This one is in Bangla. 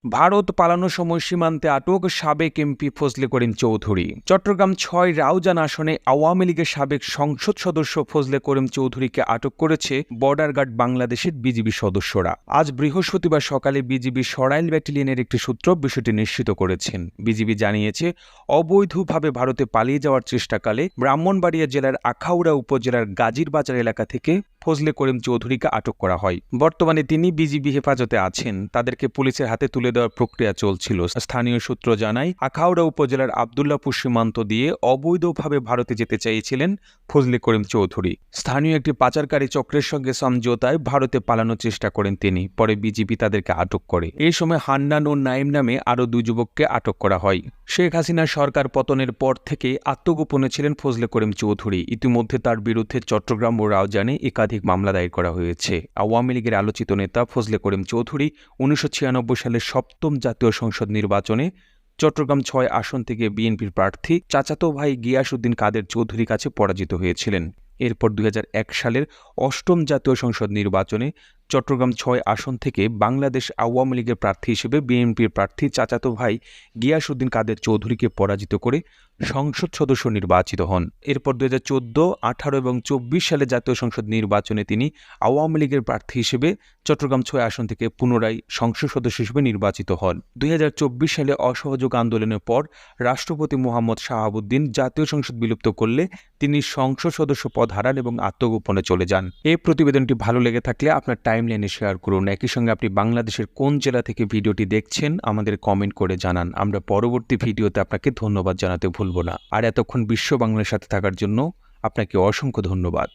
ভারত পালানোর সময় সীমান্তে আটক সাবেক এমপি ফজলে করিম চৌধুরী। চট্টগ্রাম ৬ রাউজান আসনে আওয়ামী লীগের সাবেক সংসদ সদস্য ফজলে করিম চৌধুরীকে আটক করেছে বর্ডার গার্ড বাংলাদেশের বিজিবি সদস্যরা। আজ বৃহস্পতিবার সকালে বিজিবি সরাইল ব্যাটালিয়নের একটি সূত্র বিষয়টি নিশ্চিত করেছেন। বিজিবি জানিয়েছে, অবৈধভাবে ভারতে পালিয়ে যাওয়ার চেষ্টাকালে ব্রাহ্মণবাড়িয়া জেলার আখাউড়া উপজেলার গাজীর বাজার এলাকা থেকে ফজলে করিম চৌধুরীকে আটক করা হয়। বর্তমানে তিনি বিজিবি হেফাজতে আছেন। তাদেরকে পুলিশের হাতে তুলে দেওয়ার প্রক্রিয়া চলছিল। স্থানীয় সূত্র জানায়, আখাউড়া উপজেলার আবদুল্লাপুর সীমান্ত দিয়ে অবৈধভাবে ভারতে যেতে চাইছিলেন ফজলে করিম চৌধুরী। স্থানীয় একটি পাচারকারী চক্রের সঙ্গে সমঝোতায় ভারতে পালানোর চেষ্টা করেন তিনি। পরে বিজিবি তাদেরকে আটক করে। এই সময় হান্নান ও নাইম নামে আরও দুই যুবককে আটক করা হয়। শেখ হাসিনার সরকার পতনের পর থেকে আত্মগোপনে ছিলেন ফজলে করিম চৌধুরী। ইতিমধ্যে তার বিরুদ্ধে চট্টগ্রাম ও রাউজানে একাধিক মামলা দায়ের করা হয়েছে। আওয়ামী লীগের আলোচিত নেতা ফজলে করিম চৌধুরী ১৯৯৬ সালের ৭ম জাতীয় সংসদ নির্বাচনে চট্টগ্রাম ৬ আসন থেকে বিএনপির প্রার্থী চাচাতো ভাই গিয়াসউদ্দিন কাদের চৌধুরীর কাছে পরাজিত হয়েছিলেন। এরপর ২০০১ সালের ৮ম জাতীয় সংসদ নির্বাচনে চট্টগ্রাম ৬ আসন থেকে বাংলাদেশ আওয়ামী লীগের প্রার্থী হিসেবে বিএনপির প্রার্থী চাচাতো ভাই গিয়াসউদ্দিন কাদের চৌধুরীকে পরাজিত করে সংসদ সদস্য নির্বাচিত হন। এরপর ২০১৪, ১৮ এবং ২৪ সালে জাতীয় সংসদ নির্বাচনে তিনি আওয়ামী লীগের প্রার্থী হিসেবে চট্টগ্রাম ৬ আসন থেকে পুনরায় সংসদ সদস্য হিসেবে নির্বাচিত হন। ২০২৪ সালে অসহযোগ আন্দোলনের পর রাষ্ট্রপতি মোহাম্মদ শাহাবুদ্দিন জাতীয় সংসদ বিলুপ্ত করলে তিনি সংসদ সদস্য পদ হারান এবং আত্মগোপনে চলে যান। এই প্রতিবেদনটি ভালো লেগে থাকলে আপনার টাইমলাইনে শেয়ার করুন। একই সঙ্গে আপনি বাংলাদেশের কোন জেলা থেকে ভিডিওটি দেখছেন আমাদের কমেন্ট করে জানান। আমরা পরবর্তী ভিডিওতে আপনাকে ধন্যবাদ জানাতে ভুলব না। আর এতক্ষণ বিশ্ব বাংলার সাথে থাকার জন্য আপনাকে অসংখ্য ধন্যবাদ।